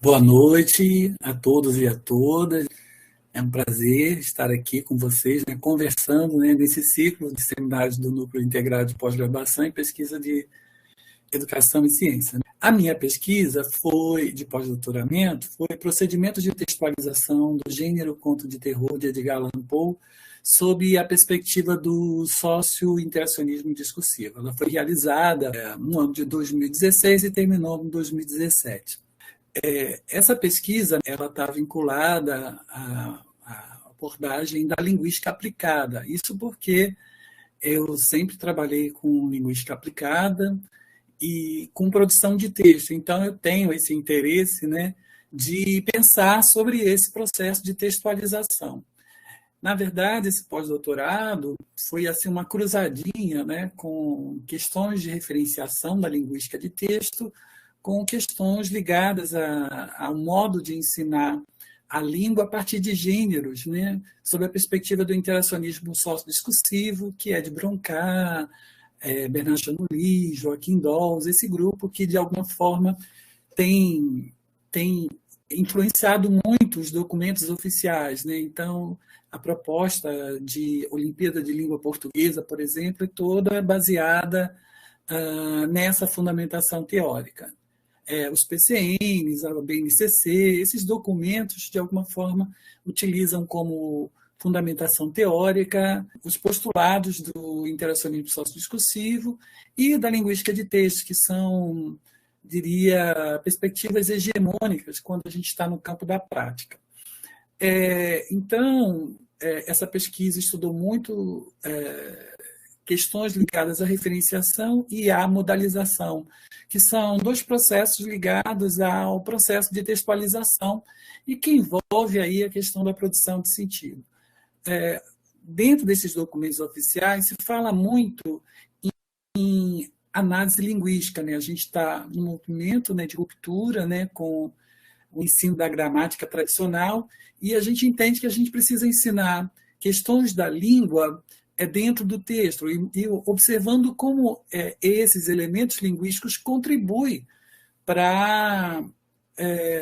Boa noite a todos e a todas. É um prazer estar aqui com vocês, né, conversando, né, nesse ciclo de seminários do Núcleo Integrado de Pós-Graduação e Pesquisa de Educação e Ciência. A minha pesquisa foi de pós-doutoramento, foi procedimento de textualização do gênero conto de terror de Edgar Allan Poe sob a perspectiva do socio-interacionismo discursivo. Ela foi realizada no ano de 2016 e terminou em 2017. Essa pesquisa ela está vinculada à abordagem da linguística aplicada. Isso porque eu sempre trabalhei com linguística aplicada e com produção de texto. Então, eu tenho esse interesse, né, de pensar sobre esse processo de textualização. Na verdade, esse pós-doutorado foi assim uma cruzadinha, né, com questões de referenciação da linguística de texto, com questões ligadas ao modo de ensinar a língua a partir de gêneros, né, sob a perspectiva do interacionismo sociodiscursivo, que é de Broncat, Bernard Chanouly, Joaquim Dolls, esse grupo que, de alguma forma, tem influenciado muito os documentos oficiais, né? Então, a proposta de Olimpíada de Língua Portuguesa, por exemplo, é toda baseada nessa fundamentação teórica. Os PCNs, a BNCC, esses documentos, de alguma forma, utilizam como fundamentação teórica os postulados do interacionismo sociodiscursivo e da linguística de texto, que são, diria, perspectivas hegemônicas quando a gente está no campo da prática. Então, essa pesquisa estudou muito questões ligadas à referenciação e à modalização, que são dois processos ligados ao processo de textualização e que envolve aí a questão da produção de sentido. Dentro desses documentos oficiais se fala muito em análise linguística, né? A gente está num movimento, né, de ruptura, né, com o ensino da gramática tradicional, e a gente entende que a gente precisa ensinar questões da língua dentro do texto, e observando como esses elementos linguísticos contribuem para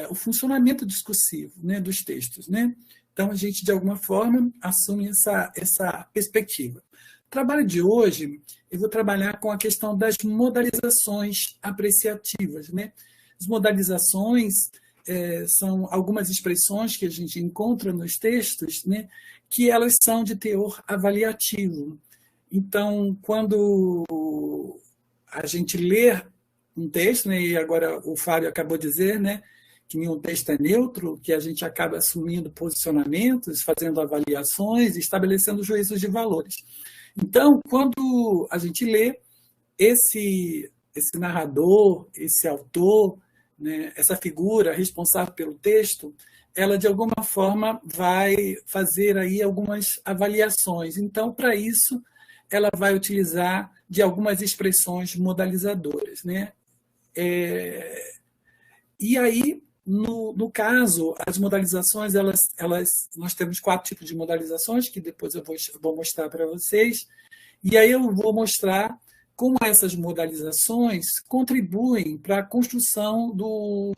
o funcionamento discursivo, né, dos textos, né? Então, a gente, de alguma forma, assume essa perspectiva. O trabalho de hoje, eu vou trabalhar com a questão das modalizações apreciativas, né? As modalizações são algumas expressões que a gente encontra nos textos, né, que elas são de teor avaliativo. Então, quando a gente lê um texto, né, e agora o Fábio acabou de dizer, né, que nenhum texto é neutro, que a gente acaba assumindo posicionamentos, fazendo avaliações, estabelecendo juízos de valores. Então, quando a gente lê, esse narrador, esse autor, né, essa figura responsável pelo texto, ela, de alguma forma, vai fazer aí algumas avaliações. Então, para isso, ela vai utilizar de algumas expressões modalizadoras, né? E aí, no caso, as modalizações, nós temos 4 tipos de modalizações, que depois eu vou mostrar para vocês, e aí eu vou mostrar como essas modalizações contribuem para a construção do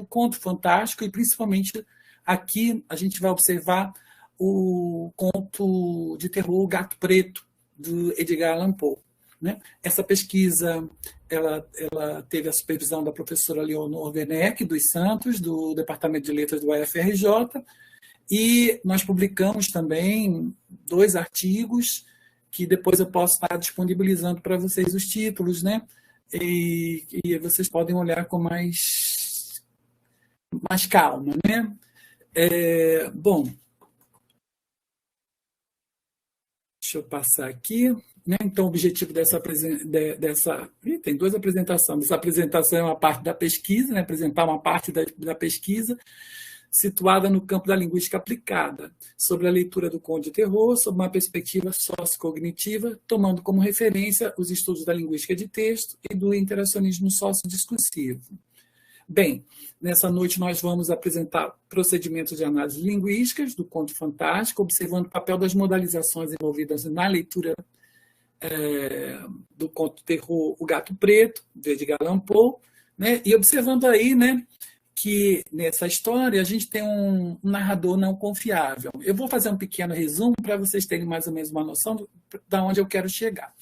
conto fantástico, e principalmente aqui a gente vai observar o conto de terror O Gato Preto, do Edgar Allan Poe. Né? Essa pesquisa ela teve a supervisão da professora Leonor Werneck dos Santos, do Departamento de Letras do UFRJ, e nós publicamos também 2 artigos que depois eu posso estar disponibilizando para vocês os títulos, né? E vocês podem olhar com mais calma, né? Bom, deixa eu passar aqui. Né? Então, o objetivo dessa tem 2 apresentações. Essa apresentação é uma parte da pesquisa, né? Apresentar uma parte da pesquisa, situada no campo da linguística aplicada, sobre a leitura do conto de terror, sob uma perspectiva sociocognitiva, tomando como referência os estudos da linguística de texto e do interacionismo sociodiscursivo. Bem, nessa noite nós vamos apresentar procedimentos de análise linguísticas do conto fantástico, observando o papel das modalizações envolvidas na leitura do conto de terror O Gato Preto, de Edgar Allan Poe, né? E observando aí, né, que nessa história a gente tem um narrador não confiável. Eu vou fazer um pequeno resumo para vocês terem mais ou menos uma noção de onde eu quero chegar.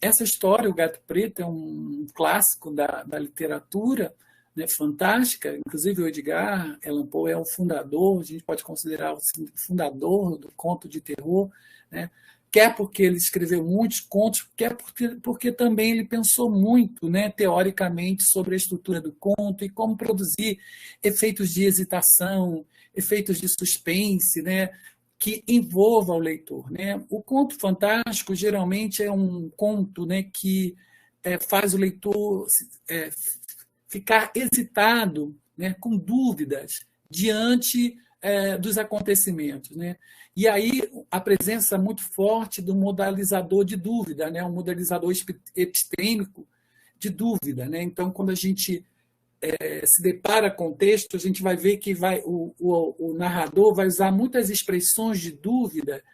Essa história, O Gato Preto, é um clássico da literatura, né, fantástica. Inclusive o Edgar Allan Poe é o fundador, a gente pode considerar o fundador do conto de terror, né? Quer porque ele escreveu muitos contos, quer porque também ele pensou muito, né, teoricamente, sobre a estrutura do conto e como produzir efeitos de hesitação, efeitos de suspense, né, que envolva o leitor. Né? O conto fantástico, geralmente, é um conto, né, que faz o leitor ficar hesitado, né, com dúvidas, diante dos acontecimentos. Né? E aí a presença muito forte do modalizador de dúvida, né? Um modalizador epistêmico de dúvida. Né? Então, quando a gente se depara com o texto, a gente vai ver que o narrador vai usar muitas expressões de dúvida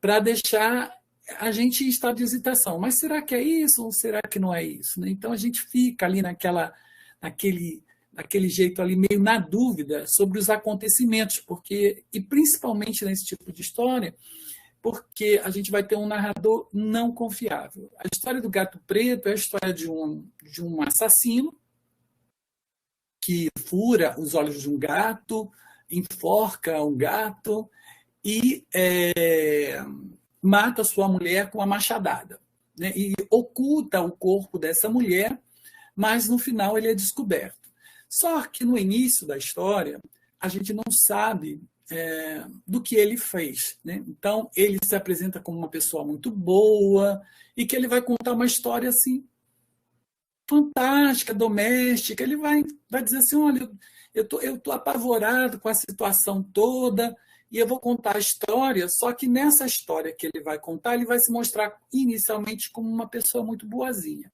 para deixar a gente em estado de hesitação. Mas será que é isso ou será que não é isso? Né? Então, a gente fica ali naquele jeito ali, meio na dúvida sobre os acontecimentos, e principalmente nesse tipo de história, porque a gente vai ter um narrador não confiável. A história do Gato Preto é a história de um assassino que fura os olhos de um gato, enforca um gato e mata sua mulher com uma machadada. Né? E oculta o corpo dessa mulher, mas no final ele é descoberto. Só que no início da história, a gente não sabe do que ele fez. Né? Então, ele se apresenta como uma pessoa muito boa e que ele vai contar uma história assim, fantástica, doméstica. Ele vai dizer assim, olha, eu tô apavorado com a situação toda e eu vou contar a história, só que nessa história que ele vai contar, ele vai se mostrar inicialmente como uma pessoa muito boazinha.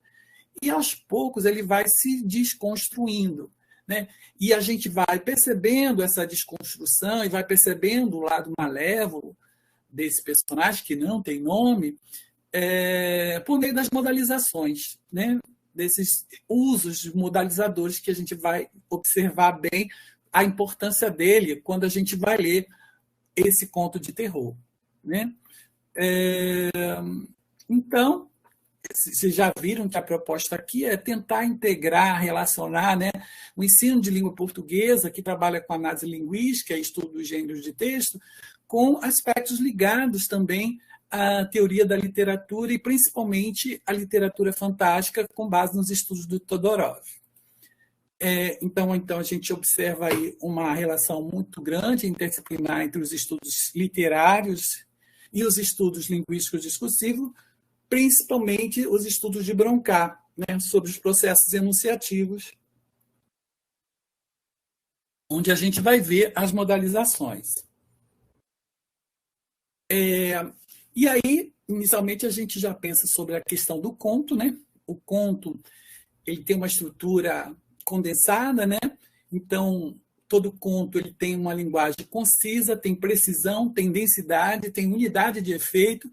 E aos poucos ele vai se desconstruindo. Né? E a gente vai percebendo essa desconstrução e vai percebendo o lado malévolo desse personagem, que não tem nome, por meio das modalizações, né? Desses usos de modalizadores que a gente vai observar bem a importância dele quando a gente vai ler esse conto de terror. Né? Então, vocês já viram que a proposta aqui é tentar integrar, relacionar, né, o ensino de língua portuguesa, que trabalha com análise linguística e estudo dos gêneros de texto, com aspectos ligados também à teoria da literatura e, principalmente, à literatura fantástica, com base nos estudos do Todorov. Então, a gente observa aí uma relação muito grande, interdisciplinar, entre os estudos literários e os estudos linguísticos discursivos, principalmente os estudos de Broncat, né, sobre os processos enunciativos, onde a gente vai ver as modalizações. E aí, inicialmente, a gente já pensa sobre a questão do conto. Né? O conto ele tem uma estrutura condensada, né? Então, todo conto ele tem uma linguagem concisa, tem precisão, tem densidade, tem unidade de efeito,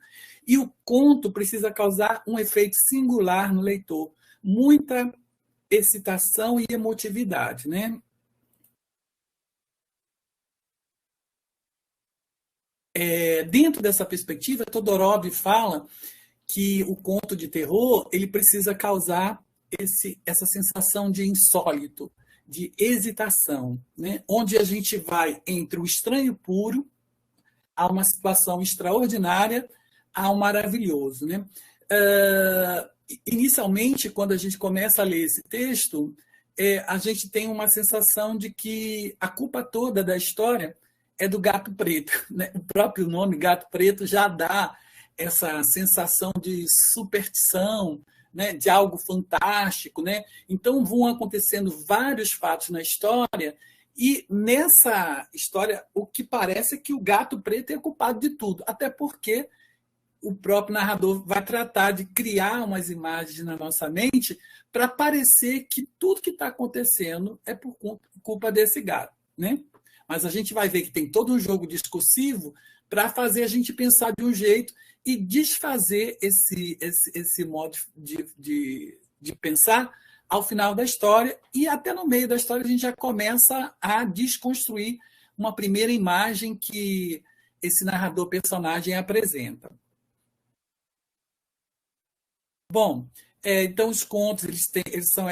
e o conto precisa causar um efeito singular no leitor, muita excitação e emotividade. Né? Dentro dessa perspectiva, Todorov fala que o conto de terror ele precisa causar essa sensação de insólito, de hesitação, né? Onde a gente vai entre o estranho puro a uma situação extraordinária, ao maravilhoso. Né? Inicialmente, quando a gente começa a ler esse texto, a gente tem uma sensação de que a culpa toda da história é do Gato Preto. Né? O próprio nome Gato Preto já dá essa sensação de superstição, né, de algo fantástico. Né? Então, vão acontecendo vários fatos na história, e nessa história, o que parece é que o Gato Preto é culpado de tudo, até porque o próprio narrador vai tratar de criar umas imagens na nossa mente para parecer que tudo que está acontecendo é por culpa desse gato. Né? Mas a gente vai ver que tem todo um jogo discursivo para fazer a gente pensar de um jeito e desfazer esse modo de pensar ao final da história, e até no meio da história a gente já começa a desconstruir uma primeira imagem que esse narrador-personagem apresenta. Bom, então os contos eles são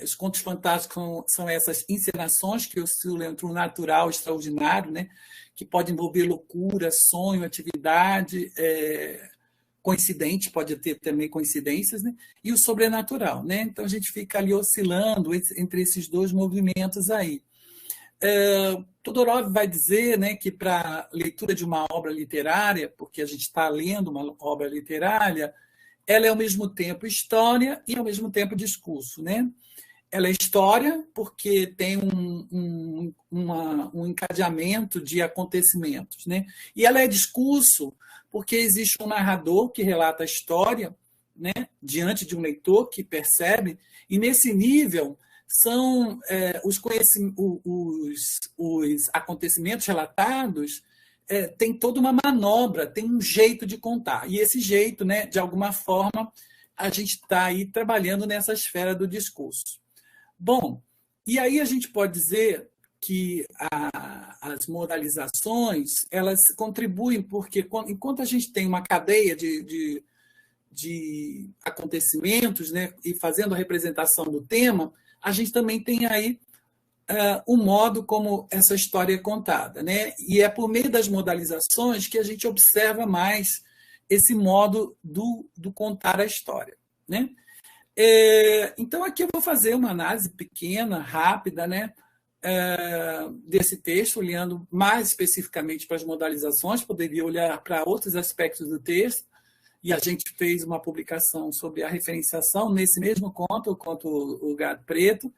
os contos fantásticos são essas encenações que oscilam entre o natural e o extraordinário, né? Que pode envolver loucura, sonho, atividade, coincidente, pode ter também coincidências, né? E o sobrenatural, né? Então a gente fica ali oscilando entre esses dois movimentos aí. Todorov vai dizer, né, que para leitura de uma obra literária, porque a gente está lendo uma obra literária, ela é ao mesmo tempo história e ao mesmo tempo discurso, né? Ela é história porque tem um encadeamento de acontecimentos, né? E ela é discurso porque existe um narrador que relata a história, né, diante de um leitor que percebe, e nesse nível são os acontecimentos relatados tem toda uma manobra, tem um jeito de contar. E esse jeito, né, de alguma forma, a gente está aí trabalhando nessa esfera do discurso. Bom, e aí a gente pode dizer que as modalizações elas contribuem, porque enquanto a gente tem uma cadeia de acontecimentos, né, e fazendo a representação do tema, a gente também tem aí o modo como essa história é contada, né? E é por meio das modalizações que a gente observa mais esse modo do contar a história, né? Então, aqui eu vou fazer uma análise pequena, rápida, né? Desse texto, olhando mais especificamente para as modalizações, poderia olhar para outros aspectos do texto, e a gente fez uma publicação sobre a referenciação nesse mesmo conto, o conto O Gato Preto,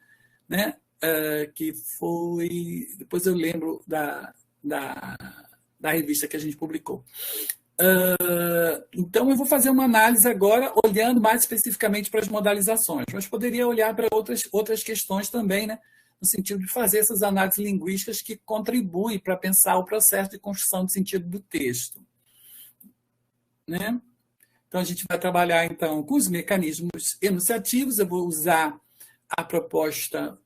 né? Que foi... Depois eu lembro da revista que a gente publicou. Então, eu vou fazer uma análise agora, olhando mais especificamente para as modalizações, mas poderia olhar para outras questões também, né? No sentido de fazer essas análises linguísticas que contribuem para pensar o processo de construção de sentido do texto, né? Então, a gente vai trabalhar, então, com os mecanismos enunciativos. Eu vou usar a proposta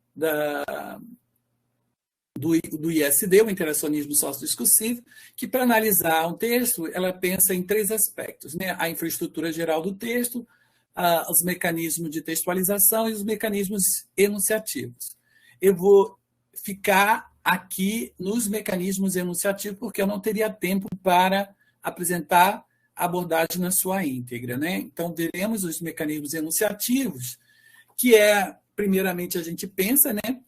do ISD, o Interacionismo Sociodiscursivo, que, para analisar um texto, ela pensa em três aspectos, né? A infraestrutura geral do texto, os mecanismos de textualização e os mecanismos enunciativos. Eu vou ficar aqui nos mecanismos enunciativos, porque eu não teria tempo para apresentar a abordagem na sua íntegra, né? Então, veremos os mecanismos enunciativos, que primeiramente, a gente pensa, né,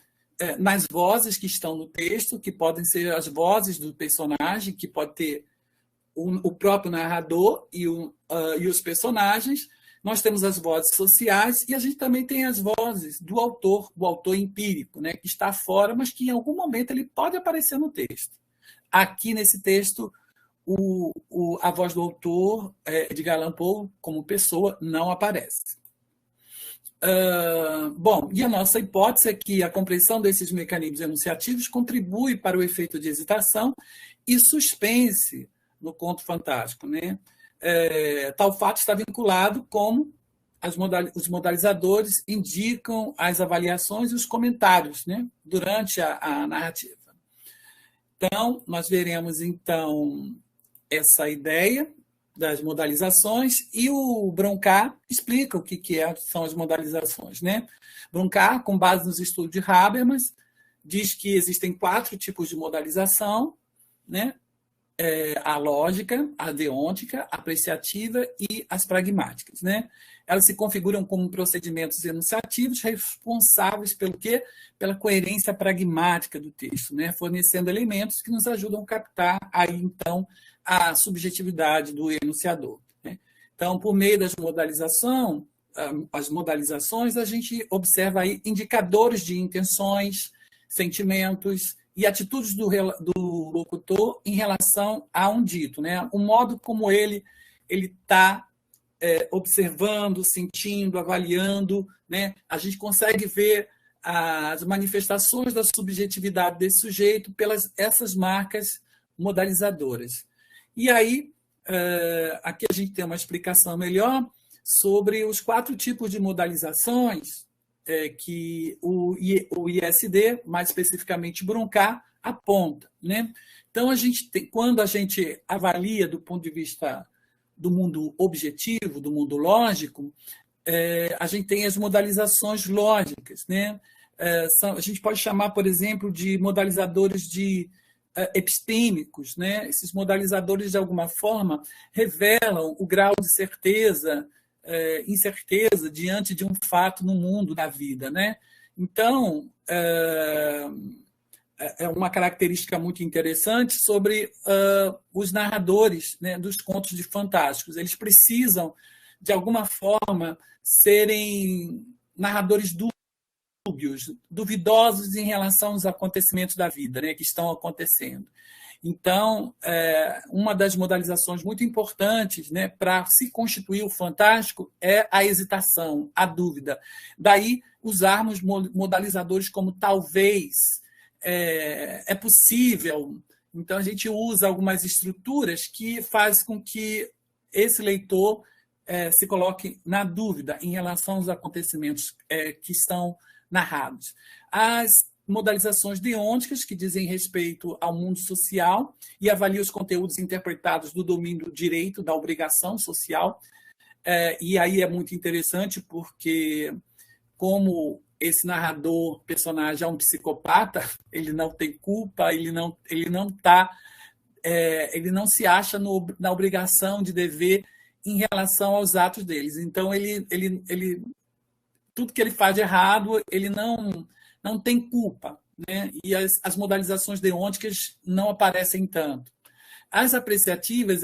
nas vozes que estão no texto, que podem ser as vozes do personagem, que pode ter o próprio narrador e os personagens. Nós temos as vozes sociais e a gente também tem as vozes do autor, o autor empírico, né, que está fora, mas que em algum momento ele pode aparecer no texto. Aqui nesse texto, a voz do autor, Edgar Allan Poe, como pessoa, não aparece. Bom, e a nossa hipótese é que a compreensão desses mecanismos enunciativos contribui para o efeito de hesitação e suspense no conto fantástico, né? Tal fato está vinculado como os modalizadores indicam as avaliações e os comentários, né, durante a narrativa. Então, nós veremos, então, essa ideia das modalizações, e o Broncat explica o que são as modalizações, né? Broncat, com base nos estudos de Habermas, diz que existem 4 tipos de modalização, né? A lógica, a deôntica, a apreciativa e as pragmáticas, né? Elas se configuram como procedimentos enunciativos responsáveis pelo quê? Pela coerência pragmática do texto, né? Fornecendo elementos que nos ajudam a captar aí, então, a subjetividade do enunciador, né? Então, por meio das as modalizações, a gente observa aí indicadores de intenções, sentimentos e atitudes do locutor em relação a um dito, né? O modo como ele está observando, sentindo, avaliando, né? A gente consegue ver as manifestações da subjetividade desse sujeito pelas essas marcas modalizadoras. E aí, aqui a gente tem uma explicação melhor, sobre os 4 tipos de modalizações que o ISD, mais especificamente Broncar, aponta, né? Então, quando a gente avalia do ponto de vista do mundo objetivo, do mundo lógico, a gente tem as modalizações lógicas, né? A gente pode chamar, por exemplo, de modalizadores epistêmicos, né? Esses modalizadores, de alguma forma, revelam o grau de certeza, incerteza diante de um fato no mundo da vida, né? Então, é uma característica muito interessante sobre os narradores, né, dos contos de fantásticos. Eles precisam, de alguma forma, serem narradores dúbios, duvidosos em relação aos acontecimentos da vida, né, que estão acontecendo. Então, uma das modalizações muito importantes, né, para se constituir o fantástico é a hesitação, a dúvida. Daí, usarmos modalizadores como talvez, é possível. Então, a gente usa algumas estruturas que fazem com que esse leitor se coloque na dúvida em relação aos acontecimentos que estão narrados. As modalizações deônticas, que dizem respeito ao mundo social e avaliam os conteúdos interpretados do domínio do direito, da obrigação social. E aí é muito interessante porque, como esse narrador, personagem, é um psicopata, ele não tem culpa, ele não se acha na obrigação de dever em relação aos atos deles. Então, tudo que ele faz de errado, ele não tem culpa, né? E as modalizações deônticas não aparecem tanto. As apreciativas,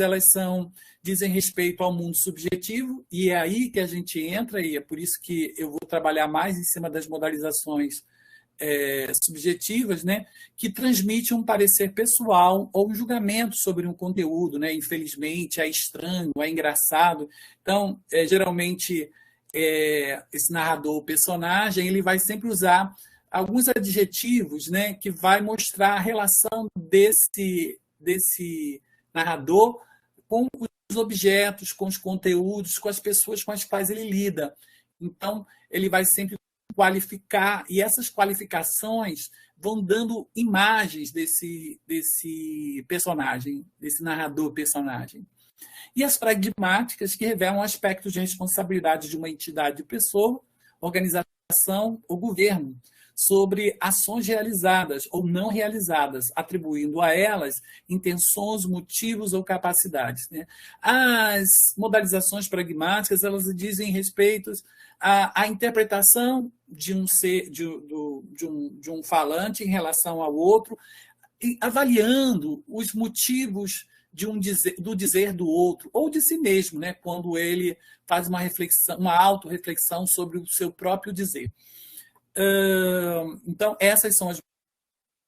dizem respeito ao mundo subjetivo, e é aí que a gente entra, e é por isso que eu vou trabalhar mais em cima das modalizações subjetivas, né, que transmite um parecer pessoal ou um julgamento sobre um conteúdo, né? Infelizmente, é estranho, é engraçado. Então, geralmente, esse narrador, o personagem, ele vai sempre usar alguns adjetivos, né, que vai mostrar a relação desse narrador com os objetos, com os conteúdos, com as pessoas com as quais ele lida. Então, ele vai sempre qualificar, e essas qualificações vão dando imagens desse personagem, desse narrador-personagem. E as pragmáticas, que revelam aspectos de responsabilidade de uma entidade de pessoa, organização ou governo, sobre ações realizadas ou não realizadas, atribuindo a elas intenções, motivos ou capacidades, né? As modalizações pragmáticas, elas dizem respeito à interpretação de um falante em relação ao outro, avaliando os motivos do dizer do outro, ou de si mesmo, né? Quando ele faz uma autorreflexão sobre o seu próprio dizer. Então, essas são as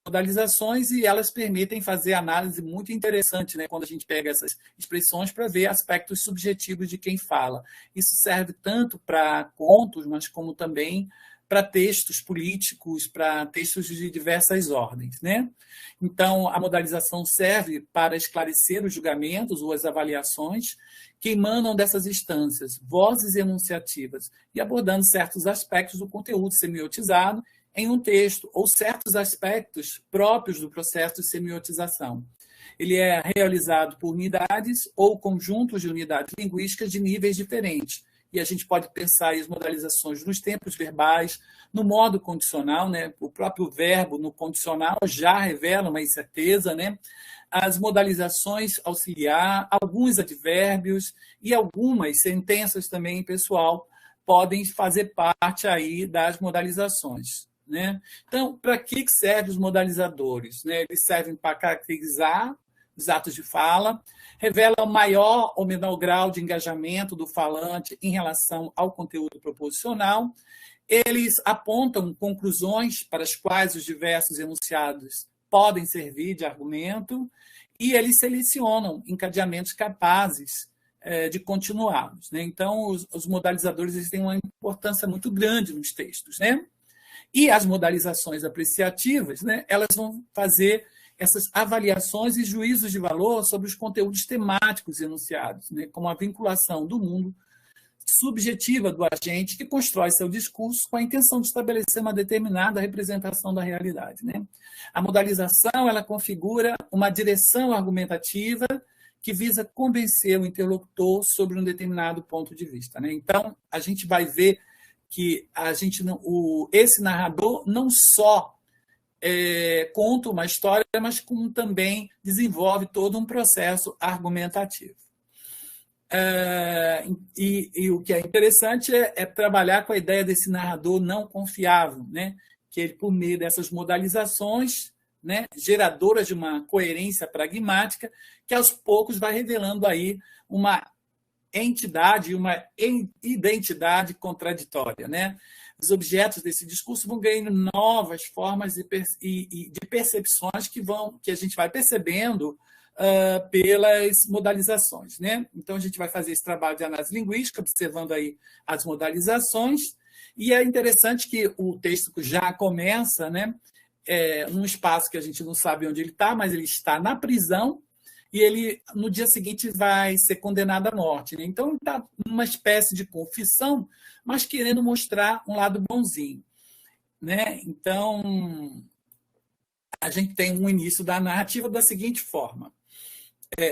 modalizações e elas permitem fazer análise muito interessante, né, quando a gente pega essas expressões para ver aspectos subjetivos de quem fala. Isso serve tanto para contos, mas como também para textos políticos, para textos de diversas ordens, né? Então, a modalização serve para esclarecer os julgamentos ou as avaliações que emanam dessas instâncias, vozes enunciativas, e abordando certos aspectos do conteúdo semiotizado em um texto, ou certos aspectos próprios do processo de semiotização. Ele é realizado por unidades ou conjuntos de unidades linguísticas de níveis diferentes. E a gente pode pensar as modalizações nos tempos verbais, no modo condicional, né? O próprio verbo no condicional já revela uma incerteza, né? As modalizações auxiliar, alguns advérbios e algumas sentenças também, pessoal, podem fazer parte aí das modalizações, né? Então, para que servem os modalizadores, né? Eles servem para caracterizar os atos de fala, revela maior ou menor grau de engajamento do falante em relação ao conteúdo proposicional. Eles apontam conclusões para as quais os diversos enunciados podem servir de argumento e eles selecionam encadeamentos capazes de continuá-los, né? Então, os modalizadores eles têm uma importância muito grande nos textos, né? E as modalizações apreciativas, né, elas vão fazer essas avaliações e juízos de valor sobre os conteúdos temáticos enunciados, né, como a vinculação do mundo subjetiva do agente que constrói seu discurso com a intenção de estabelecer uma determinada representação da realidade, né? A modalização, ela configura uma direção argumentativa que visa convencer o interlocutor sobre um determinado ponto de vista, né? Então, a gente vai ver que esse narrador não só conta uma história, mas como também desenvolve todo um processo argumentativo. E o que é interessante é trabalhar com a ideia desse narrador não confiável, né? Que ele, por meio dessas modalizações, né, geradoras de uma coerência pragmática, que aos poucos vai revelando aí uma entidade, uma identidade contraditória, né? Os objetos desse discurso vão ganhando novas formas de percepções que a gente vai percebendo pelas modalizações, né? Então, a gente vai fazer esse trabalho de análise linguística, observando aí as modalizações, e é interessante que o texto já começa, né, num espaço que a gente não sabe onde ele está, mas ele está na prisão, e ele, no dia seguinte, vai ser condenado à morte, né? Então, ele está numa espécie de confissão, mas querendo mostrar um lado bonzinho, né? Então, a gente tem um início da narrativa da seguinte forma.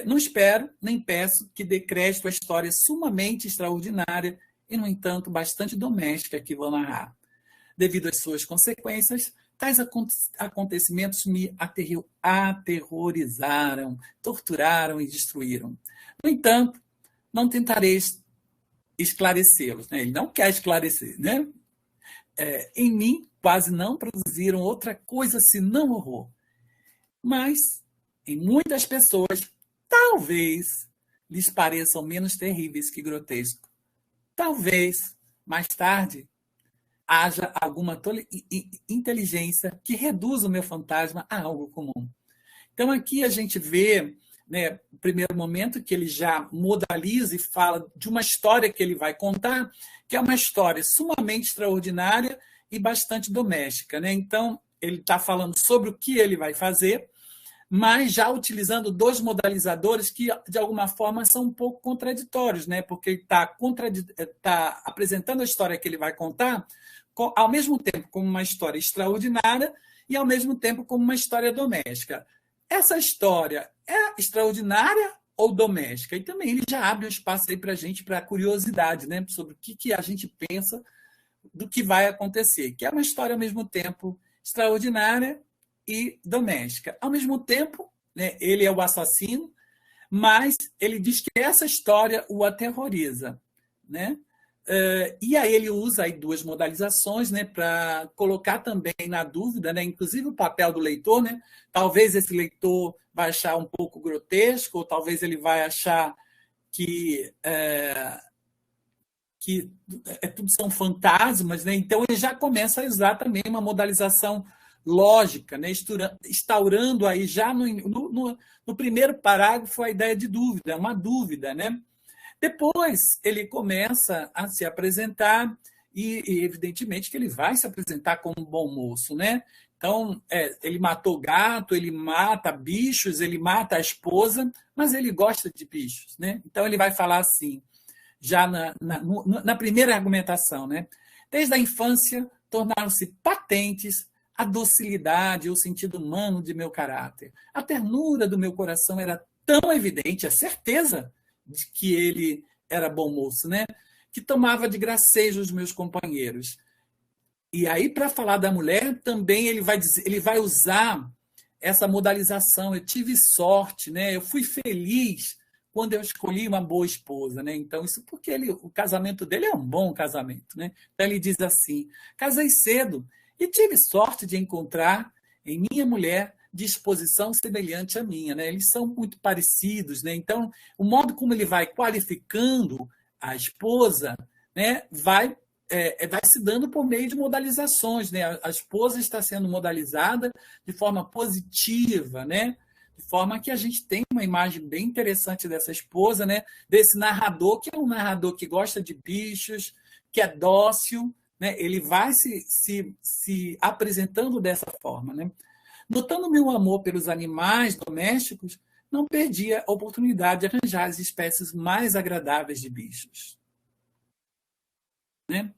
Não espero, nem peço que dê crédito à história sumamente extraordinária e, no entanto, bastante doméstica que vou narrar. Devido às suas consequências, tais acontecimentos me aterrorizaram, torturaram e destruíram. No entanto, não tentarei esclarecê-los, né? Ele não quer esclarecer, né? Em mim, quase não produziram outra coisa senão horror. Mas, em muitas pessoas, talvez lhes pareçam menos terríveis que grotesco. Talvez, mais tarde, haja alguma inteligência que reduza o meu fantasma a algo comum. Então, aqui a gente vê, né, o primeiro momento que ele já modaliza e fala de uma história que ele vai contar, que é uma história sumamente extraordinária e bastante doméstica, né? Então, ele está falando sobre o que ele vai fazer, mas já utilizando dois modalizadores que, de alguma forma, são um pouco contraditórios, né? Porque ele está apresentando a história que ele vai contar, ao mesmo tempo como uma história extraordinária e, ao mesmo tempo, como uma história doméstica. Essa história é extraordinária ou doméstica? E também ele já abre um espaço aí para a gente, para curiosidade, né? Sobre o que a gente pensa do que vai acontecer, que é uma história, ao mesmo tempo, extraordinária e doméstica. Ao mesmo tempo, né, ele é o assassino, mas ele diz que essa história o aterroriza, né? E aí ele usa aí duas modalizações, né, para colocar também na dúvida, né, inclusive o papel do leitor, né? Talvez esse leitor vai achar um pouco grotesco, ou talvez ele vai achar que tudo são fantasmas, né? Então ele já começa a usar também uma modalização lógica, né? Instaurando aí já no primeiro parágrafo a ideia de dúvida, uma dúvida, né? Depois ele começa a se apresentar e evidentemente que ele vai se apresentar como um bom moço, né? Então, ele matou gato, ele mata bichos, ele mata a esposa, mas ele gosta de bichos, né? Então ele vai falar assim, já na primeira argumentação, né? Desde a infância tornaram-se patentes a docilidade e o sentido humano de meu caráter. A ternura do meu coração era tão evidente, a certeza de que ele era bom moço, né? Que tomava de gracejo os meus companheiros. E aí, para falar da mulher, também ele vai usar essa modalização. Eu tive sorte, né? Eu fui feliz quando eu escolhi uma boa esposa, né? Então, isso porque o casamento dele é um bom casamento, né? Então, ele diz assim, casei cedo e tive sorte de encontrar em minha mulher disposição semelhante à minha, né? Eles são muito parecidos, né? Então, o modo como ele vai qualificando a esposa, né, vai se dando por meio de modalizações, né? A esposa está sendo modalizada de forma positiva, né? De forma que a gente tem uma imagem bem interessante dessa esposa, né? Desse narrador, que é um narrador que gosta de bichos, que é dócil, né? Ele vai se apresentando dessa forma, né? Notando meu amor pelos animais domésticos, não perdi a oportunidade de arranjar as espécies mais agradáveis de bichos. né?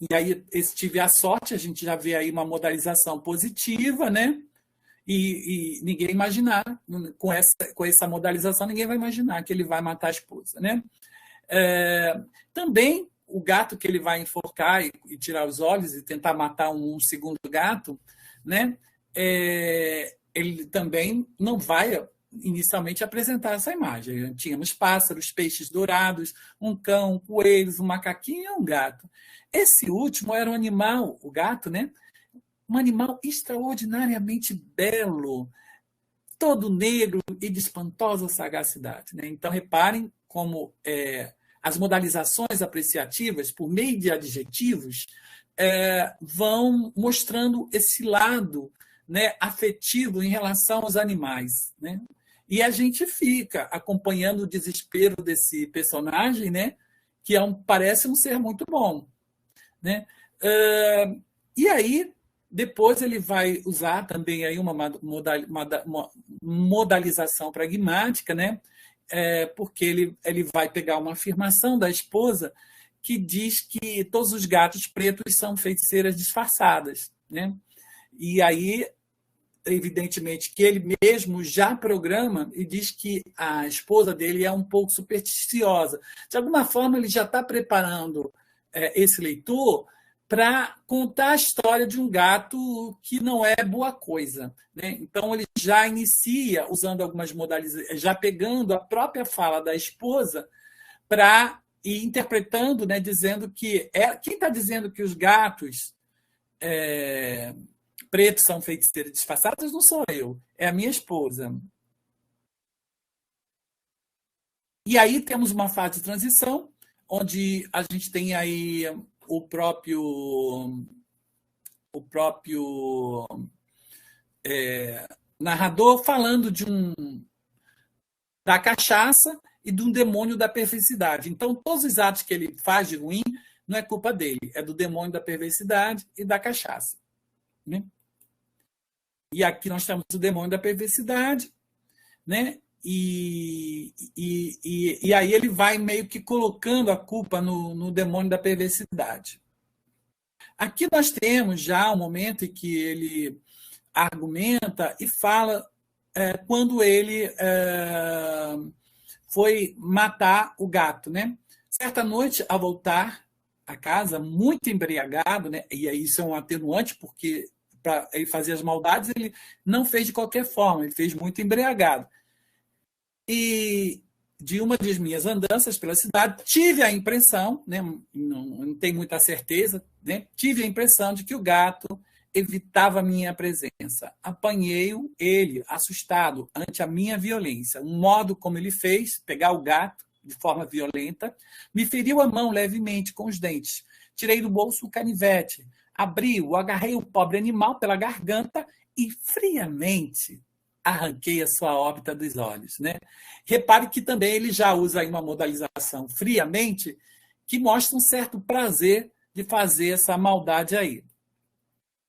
E aí, tive a sorte, a gente já vê aí uma modalização positiva, né? E ninguém imaginar, com essa modalização, ninguém vai imaginar que ele vai matar a esposa, né? Também o gato que ele vai enforcar e tirar os olhos e tentar matar um segundo gato, né? Ele também não vai inicialmente apresentar essa imagem. Tínhamos pássaros, peixes dourados, um cão, coelhos, um macaquinho e um gato. Esse último era um animal, o gato, né? Um animal extraordinariamente belo, todo negro e de espantosa sagacidade, né? Então, reparem como as modalizações apreciativas, por meio de adjetivos, vão mostrando esse lado, né, afetivo em relação aos animais, né? E a gente fica acompanhando o desespero desse personagem, né, que parece um ser muito bom, né? E aí, depois ele vai usar também aí uma modalização pragmática, né? Porque ele vai pegar uma afirmação da esposa que diz que todos os gatos pretos são feiticeiras disfarçadas, né? E aí, evidentemente, que ele mesmo já programa e diz que a esposa dele é um pouco supersticiosa. De alguma forma, ele já está preparando esse leitor para contar a história de um gato que não é boa coisa, né? Então, ele já inicia usando algumas modalidades, já pegando a própria fala da esposa e interpretando, né, dizendo que quem está dizendo que os gatos pretos são feiticeiras disfarçadas não sou eu, é a minha esposa. E aí temos uma fase de transição, onde a gente tem aí o próprio narrador falando da cachaça e de um demônio da perversidade. Então, todos os atos que ele faz de ruim não é culpa dele, é do demônio da perversidade e da cachaça, né? E aqui nós temos o demônio da perversidade, né? E aí ele vai meio que colocando a culpa no demônio da perversidade. Aqui nós temos já um momento em que ele argumenta e fala quando ele foi matar o gato, né? Certa noite, ao voltar a casa, muito embriagado, né? E aí isso é um atenuante, porque para ele fazer as maldades, ele não fez de qualquer forma, ele fez muito embriagado. E de uma das minhas andanças pela cidade, tive a impressão, né, não tenho muita certeza, né, tive a impressão de que o gato evitava minha presença. Apanhei-o, ele, assustado ante a minha violência. Um modo como ele fez, pegar o gato de forma violenta, me feriu a mão levemente com os dentes. Tirei do bolso o canivete, abri-o, agarrei o pobre animal pela garganta e friamente arranquei a sua órbita dos olhos, né? Repare que também ele já usa aí uma modalização friamente que mostra um certo prazer de fazer essa maldade aí,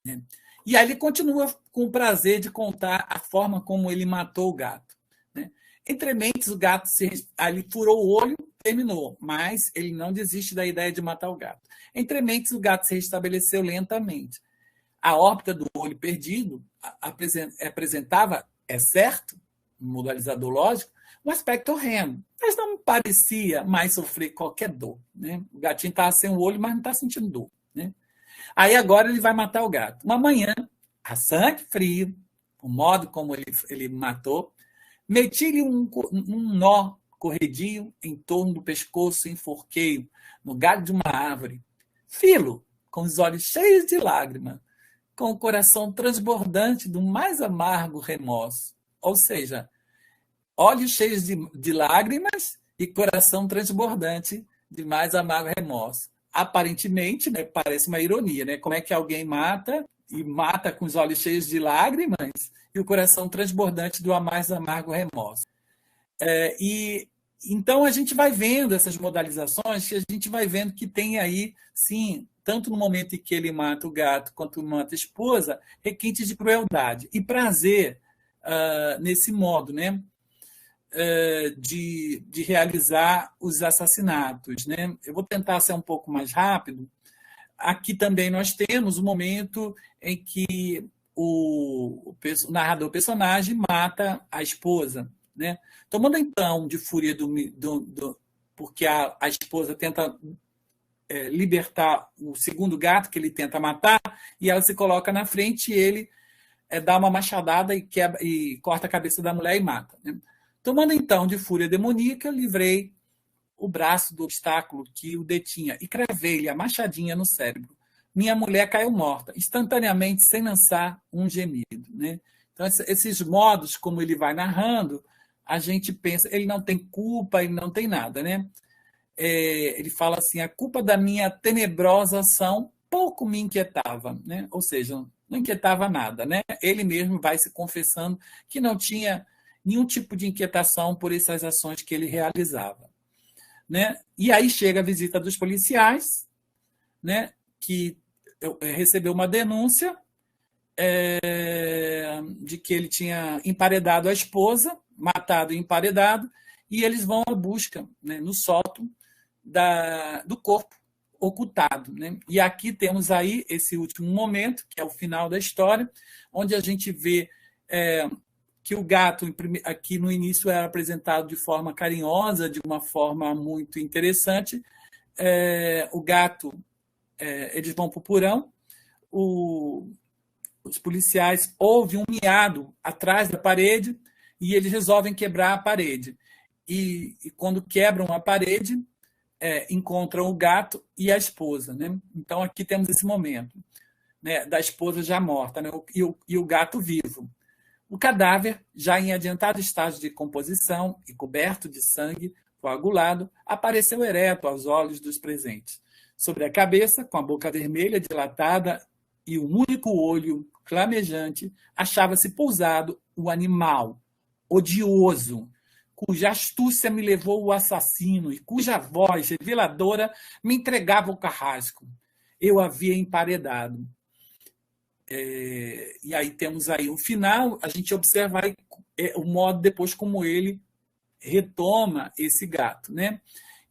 né? E aí ele continua com o prazer de contar a forma como ele matou o gato, né? Entre mentes, o gato ali furou o olho, terminou, mas ele não desiste da ideia de matar o gato. Entre mentes, o gato se restabeleceu lentamente. A órbita do olho perdido apresentava, é certo, um modalizador lógico, um aspecto horrendo, mas não parecia mais sofrer qualquer dor, né? O gatinho estava sem o olho, mas não está sentindo dor, né? Aí agora ele vai matar o gato. Uma manhã, a sangue frio, o modo como ele matou, meti-lhe um nó corredio em torno do pescoço e enforquei-o no galho de uma árvore. Filo, com os olhos cheios de lágrimas, com o coração transbordante do mais amargo remorso. Ou seja, olhos cheios de lágrimas e coração transbordante de mais amargo remorso. Aparentemente, né, parece uma ironia, né? Como é que alguém mata e mata com os olhos cheios de lágrimas e o coração transbordante do mais amargo remorso? E então a gente vai vendo essas modalizações, que a gente vai vendo que tem aí, sim, tanto no momento em que ele mata o gato quanto mata a esposa, requintes de crueldade e prazer nesse modo, né? De realizar os assassinatos, né? Eu vou tentar ser um pouco mais rápido, Aqui também nós temos o momento em que o narrador personagem mata a esposa, né? Tomando então de fúria porque a esposa tenta libertar o segundo gato que ele tenta matar, e ela se coloca na frente e ele dá uma machadada e corta a cabeça da mulher e mata, né? Tomando então de fúria demoníaca, livrei o braço do obstáculo que o detinha e cravei-lhe a machadinha no cérebro. Minha mulher caiu morta, instantaneamente, sem lançar um gemido, né? Então, esses modos, como ele vai narrando, a gente pensa, ele não tem culpa, ele não tem nada, né? Ele fala assim, a culpa da minha tenebrosa ação pouco me inquietava, né? Ou seja, não inquietava nada, né? Ele mesmo vai se confessando que não tinha nenhum tipo de inquietação por essas ações que ele realizava, né? E aí chega a visita dos policiais, né? Que recebeu uma denúncia de que ele tinha emparedado a esposa, matado e emparedado, e eles vão à busca, né, no sótão do corpo ocultado, né? E aqui temos aí esse último momento, que é o final da história, onde a gente vê que o gato, aqui no início, era apresentado de forma carinhosa, de uma forma muito interessante. O gato, eles vão para o porão, os policiais ouvem um miado atrás da parede e eles resolvem quebrar a parede. E quando quebram a parede, encontram o gato e a esposa, né? Então, aqui temos esse momento, né, da esposa já morta, né, e o gato vivo. O cadáver, já em adiantado estágio de composição e coberto de sangue coagulado, apareceu ereto aos olhos dos presentes. Sobre a cabeça, com a boca vermelha dilatada e um único olho flamejante, achava-se pousado o animal odioso, cuja astúcia me levou ao assassino e cuja voz reveladora me entregava o carrasco. Eu havia emparedado. E aí temos aí o final, a gente observa aí, o modo depois como ele retoma esse gato, né?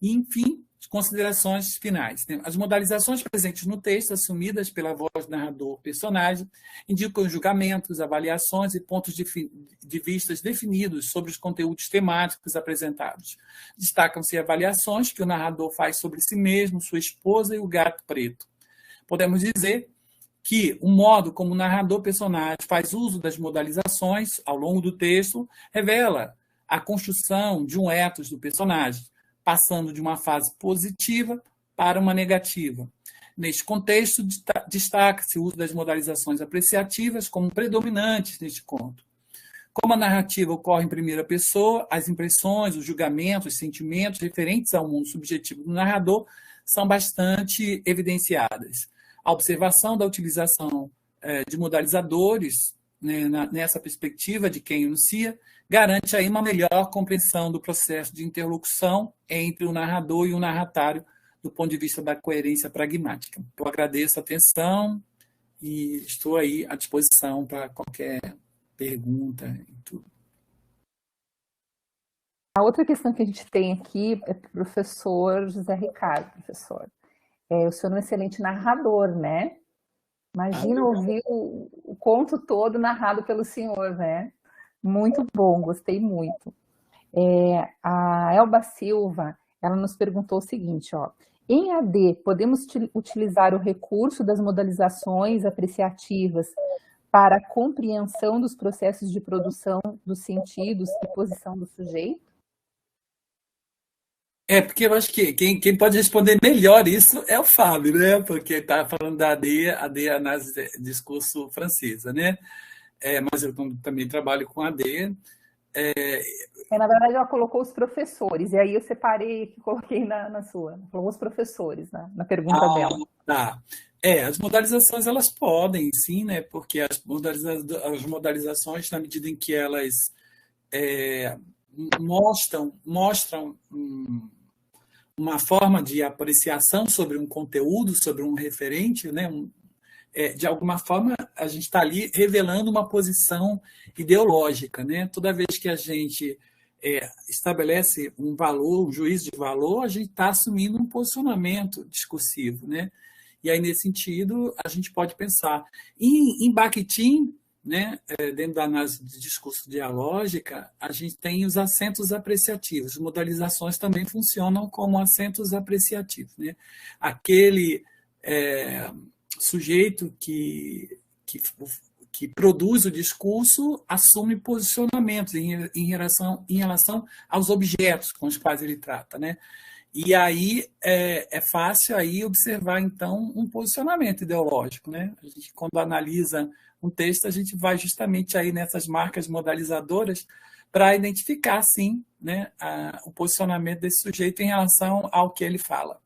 E, enfim, considerações finais, né? As modalizações presentes no texto, assumidas pela voz do narrador personagem, indicam julgamentos, avaliações e pontos de vista definidos sobre os conteúdos temáticos apresentados. Destacam-se avaliações que o narrador faz sobre si mesmo, sua esposa e o gato preto. Podemos dizer que o modo como o narrador personagem faz uso das modalizações ao longo do texto revela a construção de um ethos do personagem, passando de uma fase positiva para uma negativa. Neste contexto, destaca-se o uso das modalizações apreciativas como predominantes neste conto. Como a narrativa ocorre em primeira pessoa, as impressões, os julgamentos, os sentimentos referentes ao mundo subjetivo do narrador são bastante evidenciadas. A observação da utilização de modalizadores, né, nessa perspectiva de quem enuncia, garante aí uma melhor compreensão do processo de interlocução entre o narrador e o narratário do ponto de vista da coerência pragmática. Eu agradeço a atenção e estou aí à disposição para qualquer pergunta e tudo. A outra questão que a gente tem aqui é para o professor José Ricardo, professor. O senhor é um excelente narrador, né? Imagina ouvir o conto todo narrado pelo senhor, né? Muito bom, gostei muito. A Elba Silva, ela nos perguntou o seguinte, ó. Em AD, podemos utilizar o recurso das modalizações apreciativas para a compreensão dos processos de produção dos sentidos e posição do sujeito? Porque eu acho que quem pode responder melhor isso é o Fábio, né? Porque está falando da AD, AD é análise de discurso francesa, né? Mas eu também trabalho com AD. Na verdade, ela colocou os professores, e aí eu separei e coloquei na sua. Colocou os professores na pergunta dela. Tá. As modalizações, elas podem, sim, né? Porque as modalizações, na medida em que elas mostram uma forma de apreciação sobre um conteúdo, sobre um referente, né? De alguma forma, a gente está ali revelando uma posição ideológica, né? Toda vez que a gente estabelece um valor, um juízo de valor, a gente está assumindo um posicionamento discursivo, né? E aí, nesse sentido, a gente pode pensar. Em Bakhtin, né, dentro da análise de discurso dialógica, a gente tem os acentos apreciativos. Modalizações também funcionam como acentos apreciativos. Né? Aquele sujeito que produz o discurso assume posicionamentos em relação aos objetos com os quais ele trata, né? E aí é fácil aí observar, então, um posicionamento ideológico, né? A gente, quando analisa um texto, a gente vai justamente aí nessas marcas modalizadoras para identificar, sim, né, o posicionamento desse sujeito em relação ao que ele fala.